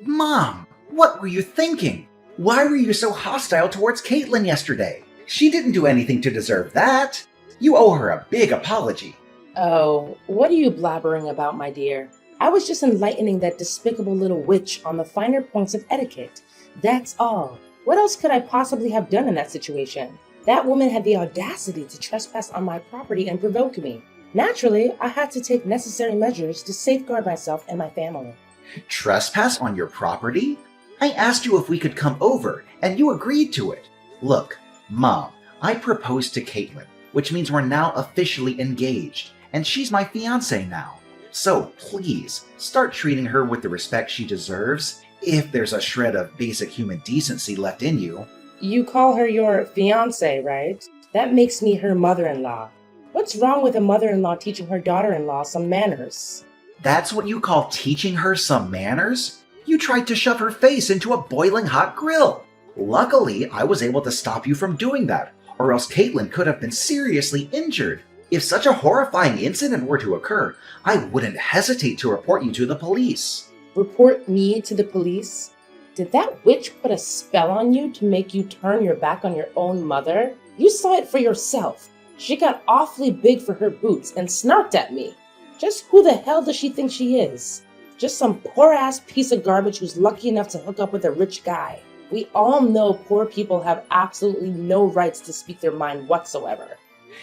Mom, what were you thinking? Why were you so hostile towards Caitlin yesterday? She didn't do anything to deserve that. You owe her a big apology. Oh, what are you blabbering about, my dear? I was just enlightening that despicable little witch on the finer points of etiquette. That's all. What else could I possibly have done in that situation? That woman had the audacity to trespass on my property and provoke me. Naturally, I had to take necessary measures to safeguard myself and my family. Trespass on your property? I asked you if we could come over, and you agreed to it. Look, Mom, I proposed to Caitlin, which means we're now officially engaged, and she's my fiancé now. So please, start treating her with the respect she deserves, if there's a shred of basic human decency left in you. You call her your fiancé, right? That makes me her mother-in-law. What's wrong with a mother-in-law teaching her daughter-in-law some manners? That's what you call teaching her some manners? You tried to shove her face into a boiling hot grill. Luckily, I was able to stop you from doing that, or else Caitlin could have been seriously injured. If such a horrifying incident were to occur, I wouldn't hesitate to report you to the police. Report me to the police? Did that witch put a spell on you to make you turn your back on your own mother? You saw it for yourself. She got awfully big for her boots and snarked at me. Just who the hell does she think she is? Just some poor-ass piece of garbage who's lucky enough to hook up with a rich guy. We all know poor people have absolutely no rights to speak their mind whatsoever.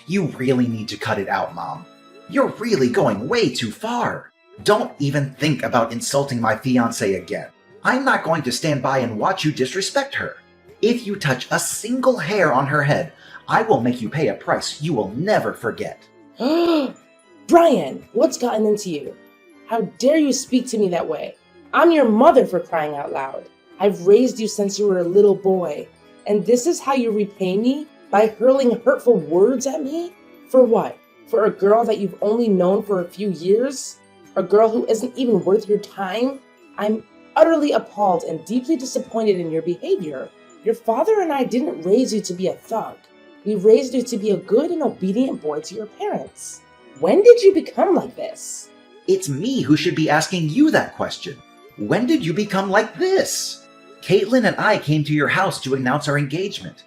You really need to cut it out, Mom. You're really going way too far. Don't even think about insulting my fiancée again. I'm not going to stand by and watch you disrespect her. If you touch a single hair on her head, I will make you pay a price you will never forget. Brian, what's gotten into you? How dare you speak to me that way? I'm your mother, for crying out loud. I've raised you since you were a little boy, and this is how you repay me? By hurling hurtful words at me? For what? For a girl that you've only known for a few years? A girl who isn't even worth your time? I'm utterly appalled and deeply disappointed in your behavior. Your father and I didn't raise you to be a thug. We raised you to be a good and obedient boy to your parents. When did you become like this? It's me who should be asking you that question. When did you become like this? Caitlin and I came to your house to announce our engagement,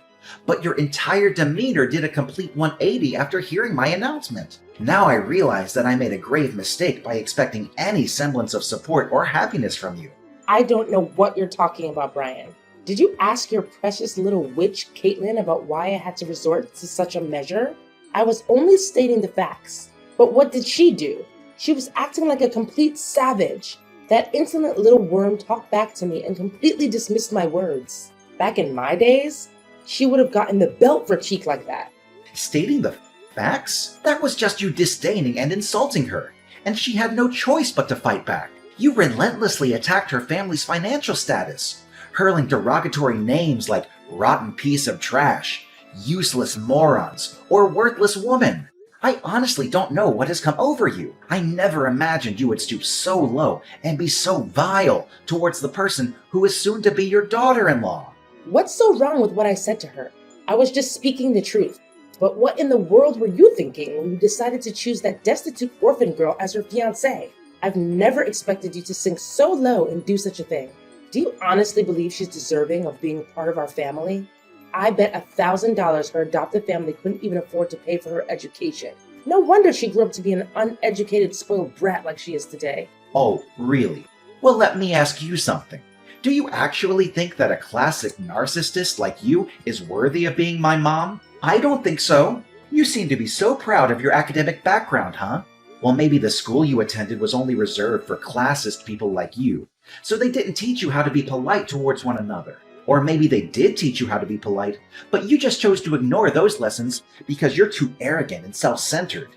but your entire demeanor did a complete 180 after hearing my announcement. Now I realize that I made a grave mistake by expecting any semblance of support or happiness from you. I don't know what you're talking about, Brian. Did you ask your precious little witch, Caitlin, about why I had to resort to such a measure? I was only stating the facts. But what did she do? She was acting like a complete savage. That insolent little worm talked back to me and completely dismissed my words. Back in my days, she would have gotten the belt for cheek like that. Stating the facts? That was just you disdaining and insulting her, and she had no choice but to fight back. You relentlessly attacked her family's financial status, hurling derogatory names like rotten piece of trash, useless morons, or worthless woman. I honestly don't know what has come over you. I never imagined you would stoop so low and be so vile towards the person who is soon to be your daughter-in-law. What's so wrong with what I said to her? I was just speaking the truth. But what in the world were you thinking when you decided to choose that destitute orphan girl as your fiancée? I've never expected you to sink so low and do such a thing. Do you honestly believe she's deserving of being part of our family? I bet $1,000 her adopted family couldn't even afford to pay for her education. No wonder she grew up to be an uneducated, spoiled brat like she is today. Oh, really? Well, let me ask you something. Do you actually think that a classic narcissist like you is worthy of being my mom? I don't think so. You seem to be so proud of your academic background, huh? Well, maybe the school you attended was only reserved for classist people like you, so they didn't teach you how to be polite towards one another. Or maybe they did teach you how to be polite, but you just chose to ignore those lessons because you're too arrogant and self-centered.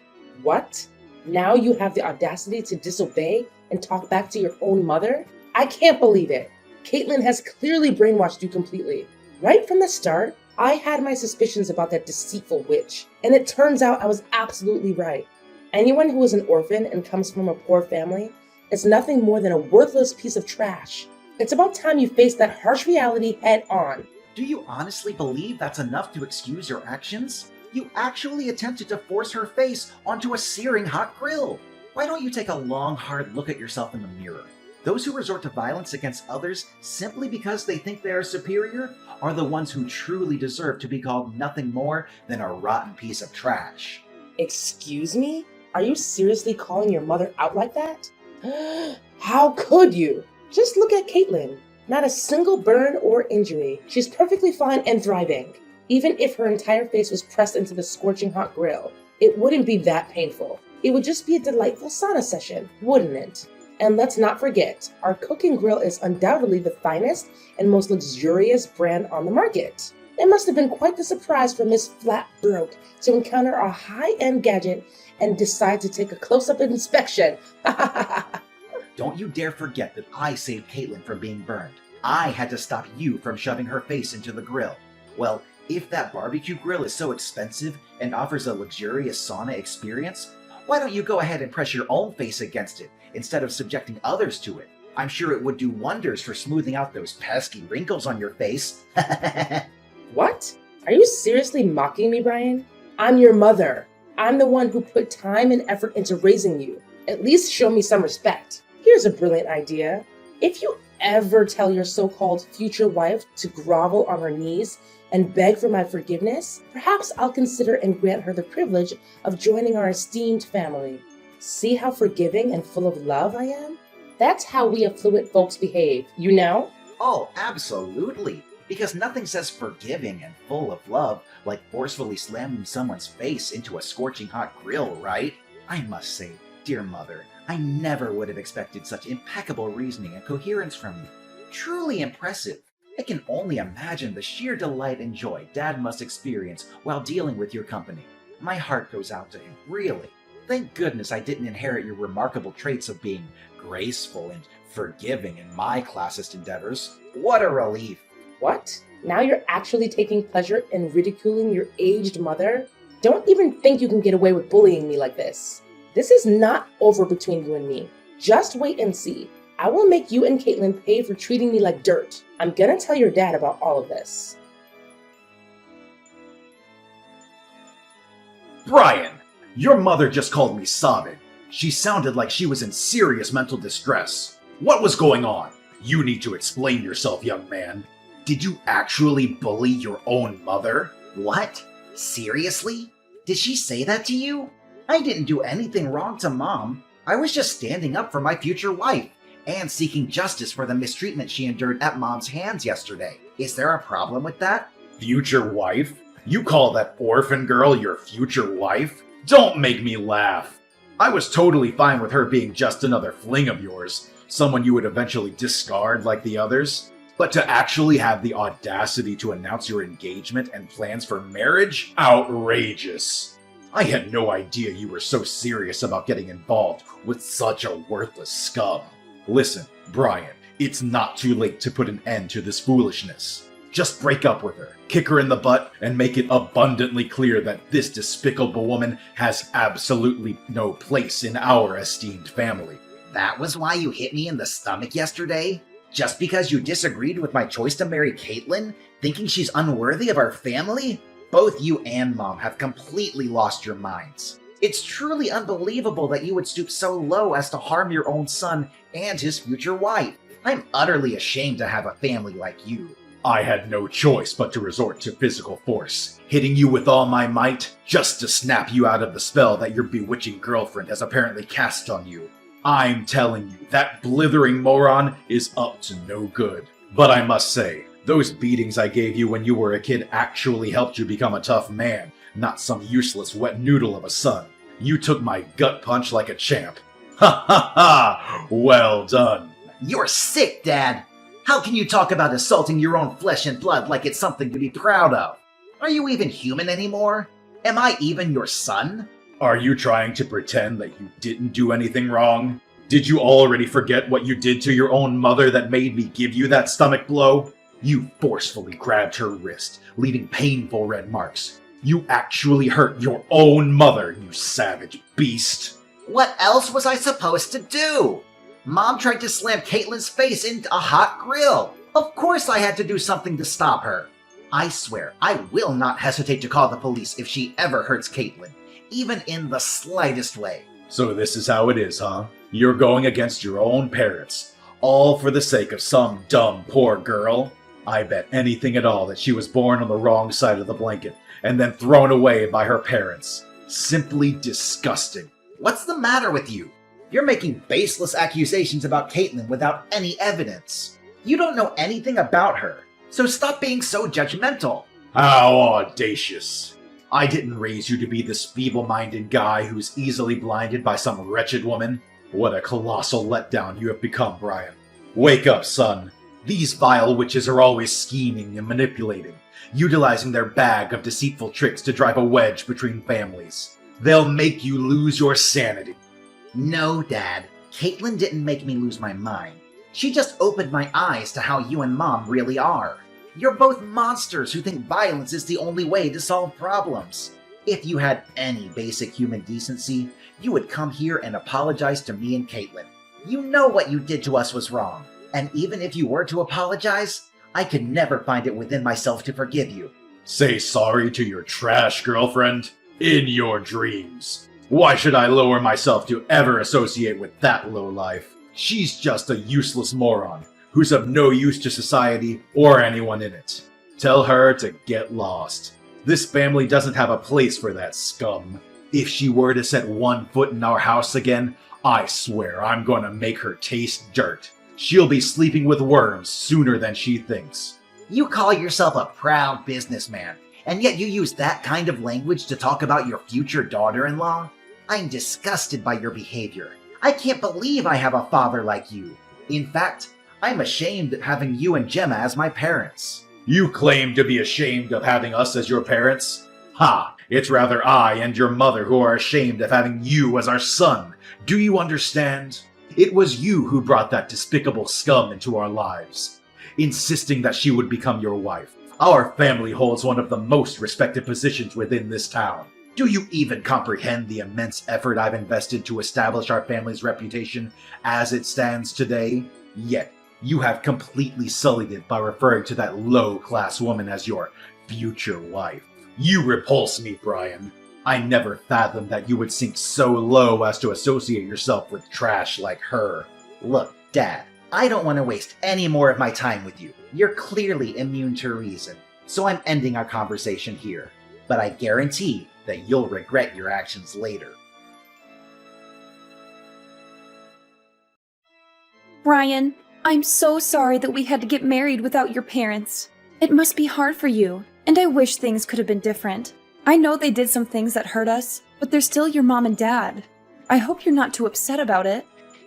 What? Now you have the audacity to disobey and talk back to your own mother? I can't believe it. Caitlin has clearly brainwashed you completely. Right from the start, I had my suspicions about that deceitful witch, and it turns out I was absolutely right. Anyone who is an orphan and comes from a poor family is nothing more than a worthless piece of trash. It's about time you face that harsh reality head on. Do you honestly believe that's enough to excuse your actions? You actually attempted to force her face onto a searing hot grill. Why don't you take a long, hard look at yourself in the mirror? Those who resort to violence against others simply because they think they are superior are the ones who truly deserve to be called nothing more than a rotten piece of trash. Excuse me? Are you seriously calling your mother out like that? How could you? Just look at Caitlin. Not a single burn or injury. She's perfectly fine and thriving. Even if her entire face was pressed into the scorching hot grill, it wouldn't be that painful. It would just be a delightful sauna session, wouldn't it? And let's not forget, our cooking grill is undoubtedly the finest and most luxurious brand on the market. It must have been quite the surprise for Miss Flatbroke to encounter our high-end gadget and decide to take a close-up inspection. Don't you dare forget that I saved Caitlin from being burned. I had to stop you from shoving her face into the grill. Well, if that barbecue grill is so expensive and offers a luxurious sauna experience, why don't you go ahead and press your own face against it instead of subjecting others to it? I'm sure it would do wonders for smoothing out those pesky wrinkles on your face. What? Are you seriously mocking me, Brian? I'm your mother. I'm the one who put time and effort into raising you. At least show me some respect. Here's a brilliant idea. If you ever tell your so-called future wife to grovel on her knees and beg for my forgiveness, perhaps I'll consider and grant her the privilege of joining our esteemed family. See how forgiving and full of love I am? That's how we affluent folks behave, you know? Oh, absolutely. Because nothing says forgiving and full of love like forcefully slamming someone's face into a scorching hot grill, right? I must say, dear mother, I never would have expected such impeccable reasoning and coherence from you. Truly impressive. I can only imagine the sheer delight and joy Dad must experience while dealing with your company. My heart goes out to him, really. Thank goodness I didn't inherit your remarkable traits of being graceful and forgiving in my classist endeavors. What a relief. What? Now you're actually taking pleasure in ridiculing your aged mother? Don't even think you can get away with bullying me like this. This is not over between you and me. Just wait and see. I will make you and Caitlin pay for treating me like dirt. I'm gonna tell your dad about all of this. Brian, your mother just called me sobbing. She sounded like she was in serious mental distress. What was going on? You need to explain yourself, young man. Did you actually bully your own mother? What? Seriously? Did she say that to you? I didn't do anything wrong to Mom. I was just standing up for my future wife and seeking justice for the mistreatment she endured at Mom's hands yesterday. Is there a problem with that? Future wife? You call that orphan girl your future wife? Don't make me laugh. I was totally fine with her being just another fling of yours, someone you would eventually discard like the others. But to actually have the audacity to announce your engagement and plans for marriage? Outrageous. I had no idea you were so serious about getting involved with such a worthless scum. Listen, Brian, it's not too late to put an end to this foolishness. Just break up with her, kick her in the butt, and make it abundantly clear that this despicable woman has absolutely no place in our esteemed family. That was why you hit me in the stomach yesterday? Just because you disagreed with my choice to marry Caitlin, thinking she's unworthy of our family? Both you and Mom have completely lost your minds. It's truly unbelievable that you would stoop so low as to harm your own son and his future wife. I'm utterly ashamed to have a family like you. I had no choice but to resort to physical force, hitting you with all my might just to snap you out of the spell that your bewitching girlfriend has apparently cast on you. I'm telling you, that blithering moron is up to no good. But I must say, those beatings I gave you when you were a kid actually helped you become a tough man, not some useless wet noodle of a son. You took my gut punch like a champ. Ha ha ha! Well done. You're sick, Dad! How can you talk about assaulting your own flesh and blood like it's something to be proud of? Are you even human anymore? Am I even your son? Are you trying to pretend that you didn't do anything wrong? Did you already forget what you did to your own mother that made me give you that stomach blow? You forcefully grabbed her wrist, leaving painful red marks. You actually hurt your own mother, you savage beast. What else was I supposed to do? Mom tried to slam Caitlin's face into a hot grill. Of course I had to do something to stop her. I swear, I will not hesitate to call the police if she ever hurts Caitlin, even in the slightest way. So this is how it is, huh? You're going against your own parents. All for the sake of some dumb poor girl. I bet anything at all that she was born on the wrong side of the blanket and then thrown away by her parents. Simply disgusting. What's the matter with you? You're making baseless accusations about Caitlin without any evidence. You don't know anything about her, so stop being so judgmental. How audacious. I didn't raise you to be this feeble-minded guy who's easily blinded by some wretched woman. What a colossal letdown you have become, Brian. Wake up, son. These vile witches are always scheming and manipulating, utilizing their bag of deceitful tricks to drive a wedge between families. They'll make you lose your sanity. No, Dad. Caitlin didn't make me lose my mind. She just opened my eyes to how you and Mom really are. You're both monsters who think violence is the only way to solve problems. If you had any basic human decency, you would come here and apologize to me and Caitlin. You know what you did to us was wrong, and even if you were to apologize, I could never find it within myself to forgive you. Say sorry to your trash girlfriend? In your dreams. Why should I lower myself to ever associate with that lowlife? She's just a useless moron who's of no use to society or anyone in it. Tell her to get lost. This family doesn't have a place for that scum. If she were to set one foot in our house again, I swear I'm gonna make her taste dirt. She'll be sleeping with worms sooner than she thinks. You call yourself a proud businessman, and yet you use that kind of language to talk about your future daughter-in-law? I'm disgusted by your behavior. I can't believe I have a father like you. In fact, I'm ashamed of having you and Gemma as my parents. You claim to be ashamed of having us as your parents? Ha! It's rather I and your mother who are ashamed of having you as our son. Do you understand? It was you who brought that despicable scum into our lives, insisting that she would become your wife. Our family holds one of the most respected positions within this town. Do you even comprehend the immense effort I've invested to establish our family's reputation as it stands today? Yet, you have completely sullied it by referring to that low-class woman as your future wife. You repulse me, Brian. I never fathomed that you would sink so low as to associate yourself with trash like her. Look, Dad, I don't want to waste any more of my time with you. You're clearly immune to reason, so I'm ending our conversation here. But I guarantee that you'll regret your actions later. Brian, I'm so sorry that we had to get married without your parents. It must be hard for you, and I wish things could have been different. I know they did some things that hurt us, but they're still your mom and dad. I hope you're not too upset about it.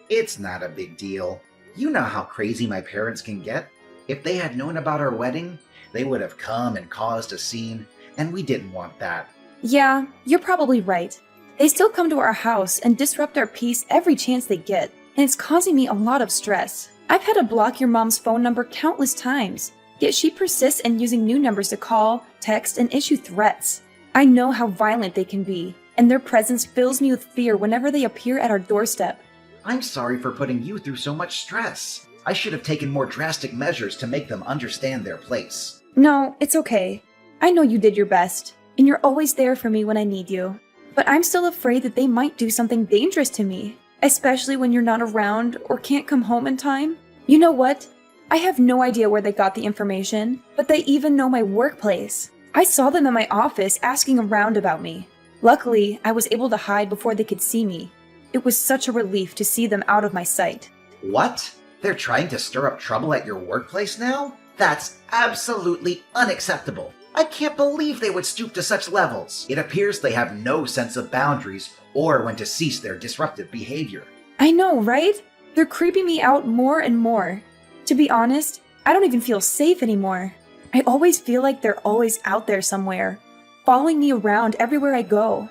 It's not a big deal. You know how crazy my parents can get. If they had known about our wedding, they would have come and caused a scene, and we didn't want that. Yeah, you're probably right. They still come to our house and disrupt our peace every chance they get, and it's causing me a lot of stress. I've had to block your mom's phone number countless times, yet she persists in using new numbers to call, text, and issue threats. I know how violent they can be, and their presence fills me with fear whenever they appear at our doorstep. I'm sorry for putting you through so much stress. I should have taken more drastic measures to make them understand their place. No, it's okay. I know you did your best, and you're always there for me when I need you. But I'm still afraid that they might do something dangerous to me, especially when you're not around or can't come home in time. You know what? I have no idea where they got the information, but they even know my workplace. I saw them in my office asking around about me. Luckily, I was able to hide before they could see me. It was such a relief to see them out of my sight. What? They're trying to stir up trouble at your workplace now? That's absolutely unacceptable. I can't believe they would stoop to such levels. It appears they have no sense of boundaries or when to cease their disruptive behavior. I know, right? They're creeping me out more and more. To be honest, I don't even feel safe anymore. I always feel like they're always out there somewhere, following me around everywhere I go.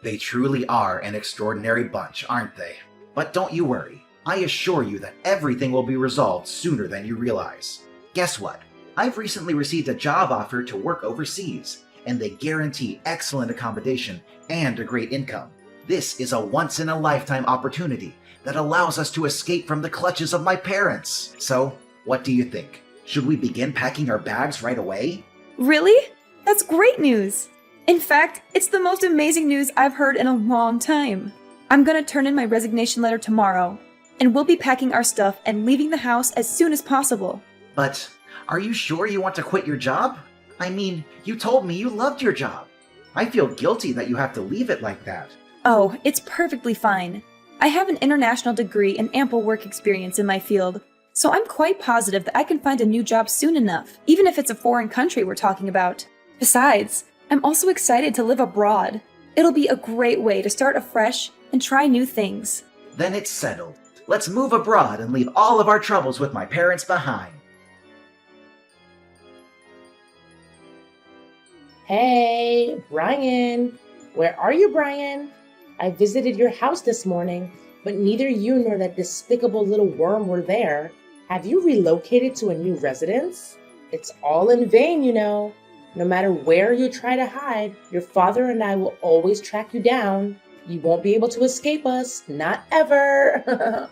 They truly are an extraordinary bunch, aren't they? But don't you worry. I assure you that everything will be resolved sooner than you realize. Guess what? I've recently received a job offer to work overseas, and they guarantee excellent accommodation and a great income. This is a once-in-a-lifetime opportunity that allows us to escape from the clutches of my parents. So, what do you think? Should we begin packing our bags right away? Really? That's great news! In fact, it's the most amazing news I've heard in a long time. I'm gonna turn in my resignation letter tomorrow. and we'll be packing our stuff and leaving the house as soon as possible. But are you sure you want to quit your job? I mean, you told me you loved your job. I feel guilty that you have to leave it like that. Oh, it's perfectly fine. I have an international degree and ample work experience in my field, so I'm quite positive that I can find a new job soon enough, even if it's a foreign country we're talking about. Besides, I'm also excited to live abroad. It'll be a great way to start afresh and try new things. Then it's settled. Let's move abroad and leave all of our troubles with my parents behind. Hey, Brian. Where are you, Brian? I visited your house this morning, but neither you nor that despicable little worm were there. Have you relocated to a new residence? It's all in vain, you know. No matter where you try to hide, your father and I will always track you down. You won't be able to escape us, not ever.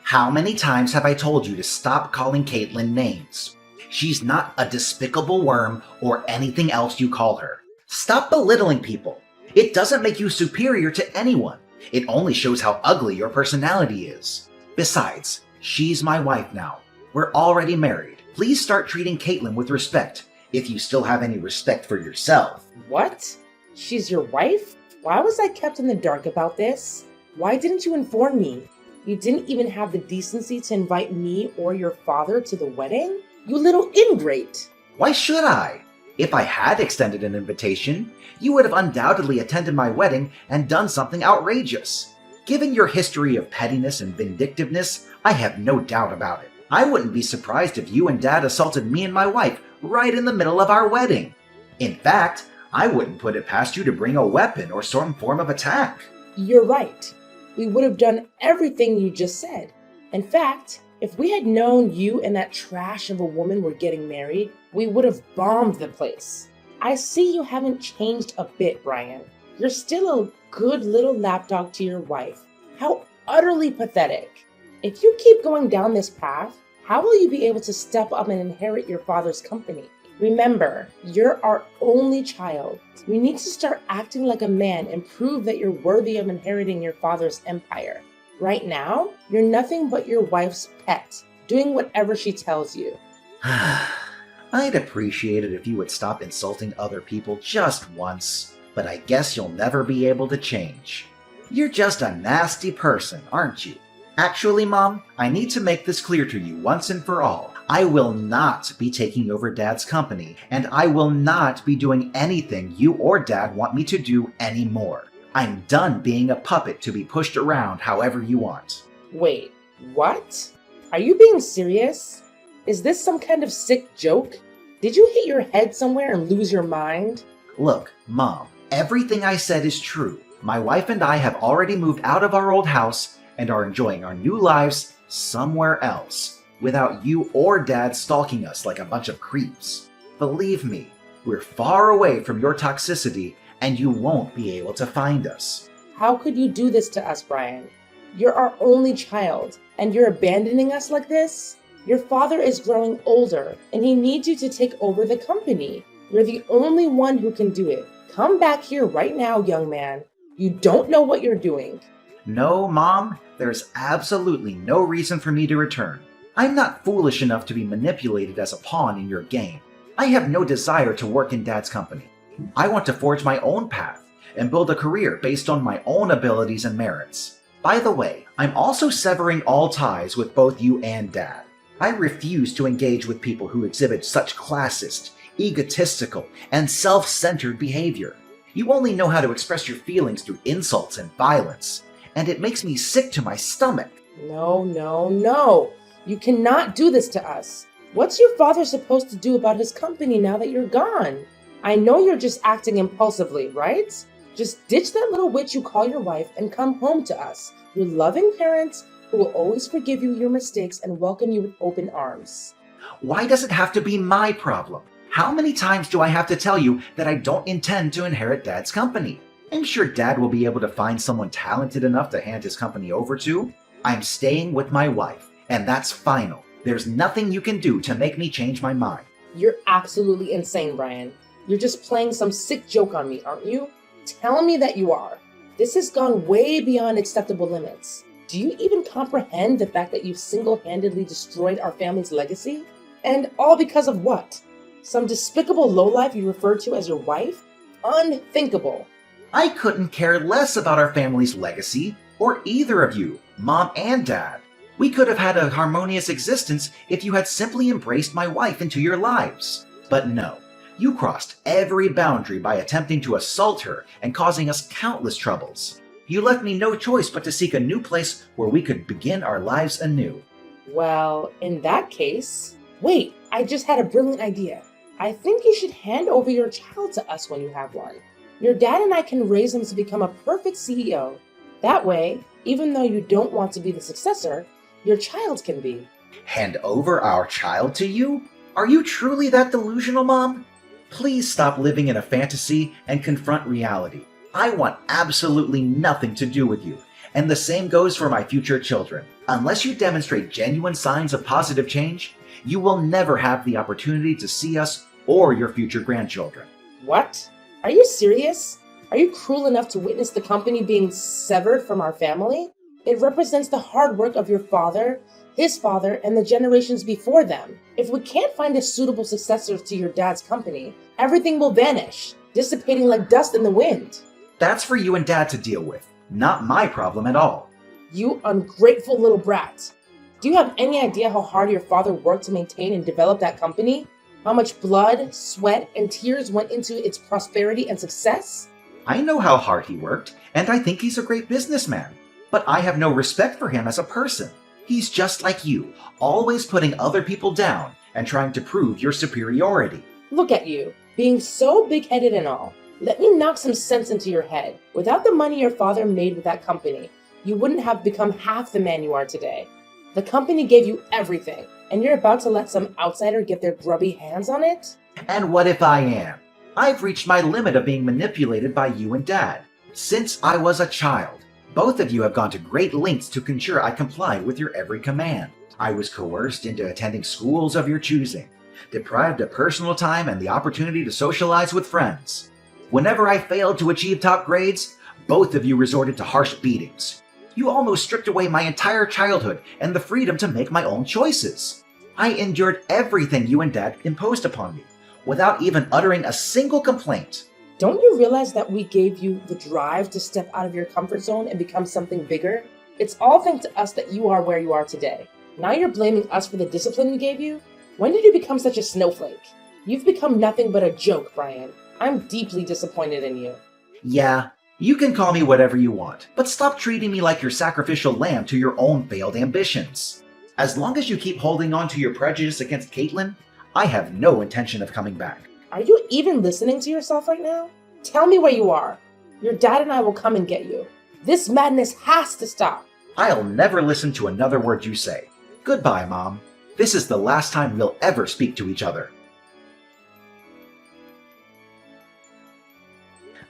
How many times have I told you to stop calling Caitlin names? She's not a despicable worm or anything else you call her. Stop belittling people. It doesn't make you superior to anyone. It only shows how ugly your personality is. Besides, she's my wife now. We're already married. Please start treating Caitlin with respect, if you still have any respect for yourself. What? She's your wife? Why was I kept in the dark about this? Why didn't you inform me? You didn't even have the decency to invite me or your father to the wedding? You little ingrate! Why should I? If I had extended an invitation, you would have undoubtedly attended my wedding and done something outrageous. Given your history of pettiness and vindictiveness, I have no doubt about it. I wouldn't be surprised if you and Dad assaulted me and my wife right in the middle of our wedding. In fact, I wouldn't put it past you to bring a weapon or some form of attack. You're right. We would have done everything you just said. In fact, if we had known you and that trash of a woman were getting married, we would have bombed the place. I see you haven't changed a bit, Brian. You're still a good little lapdog to your wife. How utterly pathetic. If you keep going down this path, how will you be able to step up and inherit your father's company? Remember, you're our only child. You need to start acting like a man and prove that you're worthy of inheriting your father's empire. Right now, you're nothing but your wife's pet, doing whatever she tells you. I'd appreciate it if you would stop insulting other people just once, but I guess you'll never be able to change. You're just a nasty person, aren't you? Actually, Mom, I need to make this clear to you once and for all. I will not be taking over Dad's company, and I will not be doing anything you or Dad want me to do anymore. I'm done being a puppet to be pushed around however you want. Wait, what? Are you being serious? Is this some kind of sick joke? Did you hit your head somewhere and lose your mind? Look, Mom, everything I said is true. My wife and I have already moved out of our old house and are enjoying our new lives somewhere else, without you or Dad stalking us like a bunch of creeps. Believe me, we're far away from your toxicity, and you won't be able to find us. How could you do this to us, Brian? You're our only child, and you're abandoning us like this? Your father is growing older, and he needs you to take over the company. You're the only one who can do it. Come back here right now, young man. You don't know what you're doing. No, Mom, there's absolutely no reason for me to return. I'm not foolish enough to be manipulated as a pawn in your game. I have no desire to work in Dad's company. I want to forge my own path and build a career based on my own abilities and merits. By the way, I'm also severing all ties with both you and Dad. I refuse to engage with people who exhibit such classist, egotistical, and self-centered behavior. You only know how to express your feelings through insults and violence, and it makes me sick to my stomach. No. You cannot do this to us. What's your father supposed to do about his company now that you're gone? I know you're just acting impulsively, right? Just ditch that little witch you call your wife and come home to us, your loving parents who will always forgive you your mistakes and welcome you with open arms. Why does it have to be my problem? How many times do I have to tell you that I don't intend to inherit Dad's company? I'm sure Dad will be able to find someone talented enough to hand his company over to. I'm staying with my wife, and that's final. There's nothing you can do to make me change my mind. You're absolutely insane, Brian. You're just playing some sick joke on me, aren't you? Tell me that you are. This has gone way beyond acceptable limits. Do you even comprehend the fact that you've single-handedly destroyed our family's legacy? And all because of what? Some despicable lowlife you refer to as your wife? Unthinkable. I couldn't care less about our family's legacy, or either of you, Mom and Dad. We could have had a harmonious existence if you had simply embraced my wife into your lives. But no, you crossed every boundary by attempting to assault her and causing us countless troubles. You left me no choice but to seek a new place where we could begin our lives anew. Well, in that case... Wait, I just had a brilliant idea. I think you should hand over your child to us when you have one. Your dad and I can raise him to become a perfect CEO. That way, even though you don't want to be the successor, your child can be. Hand over our child to you? Are you truly that delusional, Mom? Please stop living in a fantasy and confront reality. I want absolutely nothing to do with you, and the same goes for my future children. Unless you demonstrate genuine signs of positive change, you will never have the opportunity to see us or your future grandchildren. What? Are you serious? Are you cruel enough to witness the company being severed from our family? It represents the hard work of your father, his father, and the generations before them. If we can't find a suitable successor to your dad's company, everything will vanish, dissipating like dust in the wind. That's for you and Dad to deal with, not my problem at all. You ungrateful little brat. Do you have any idea how hard your father worked to maintain and develop that company? How much blood, sweat, and tears went into its prosperity and success? I know how hard he worked, and I think he's a great businessman. But I have no respect for him as a person. He's just like you, always putting other people down and trying to prove your superiority. Look at you, being so big-headed and all. Let me knock some sense into your head. Without the money your father made with that company, you wouldn't have become half the man you are today. The company gave you everything, and you're about to let some outsider get their grubby hands on it? And what if I am? I've reached my limit of being manipulated by you and Dad. Since I was a child, both of you have gone to great lengths to ensure I complied with your every command. I was coerced into attending schools of your choosing, deprived of personal time and the opportunity to socialize with friends. Whenever I failed to achieve top grades, both of you resorted to harsh beatings. You almost stripped away my entire childhood and the freedom to make my own choices. I endured everything you and Dad imposed upon me, without even uttering a single complaint. Don't you realize that we gave you the drive to step out of your comfort zone and become something bigger? It's all thanks to us that you are where you are today. Now you're blaming us for the discipline we gave you? When did you become such a snowflake? You've become nothing but a joke, Brian. I'm deeply disappointed in you. Yeah, you can call me whatever you want, but stop treating me like your sacrificial lamb to your own failed ambitions. As long as you keep holding on to your prejudice against Caitlin, I have no intention of coming back. Are you even listening to yourself right now? Tell me where you are. Your dad and I will come and get you. This madness has to stop. I'll never listen to another word you say. Goodbye, Mom. This is the last time we'll ever speak to each other.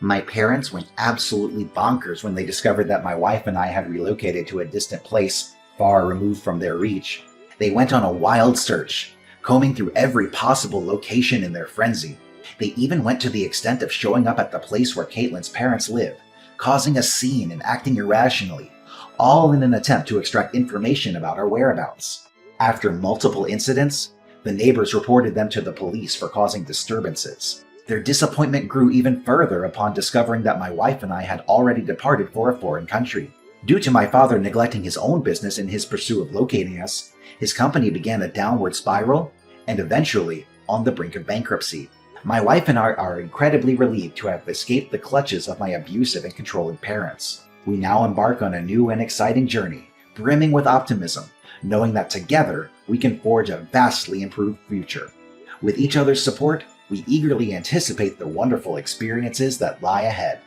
My parents went absolutely bonkers when they discovered that my wife and I had relocated to a distant place far removed from their reach. They went on a wild search, combing through every possible location in their frenzy. They even went to the extent of showing up at the place where Caitlin's parents live, causing a scene and acting irrationally, all in an attempt to extract information about our whereabouts. After multiple incidents, the neighbors reported them to the police for causing disturbances. Their disappointment grew even further upon discovering that my wife and I had already departed for a foreign country. Due to my father neglecting his own business in his pursuit of locating us, his company began a downward spiral and eventually on the brink of bankruptcy. My wife and I are incredibly relieved to have escaped the clutches of my abusive and controlling parents. We now embark on a new and exciting journey, brimming with optimism, knowing that together we can forge a vastly improved future. With each other's support, we eagerly anticipate the wonderful experiences that lie ahead.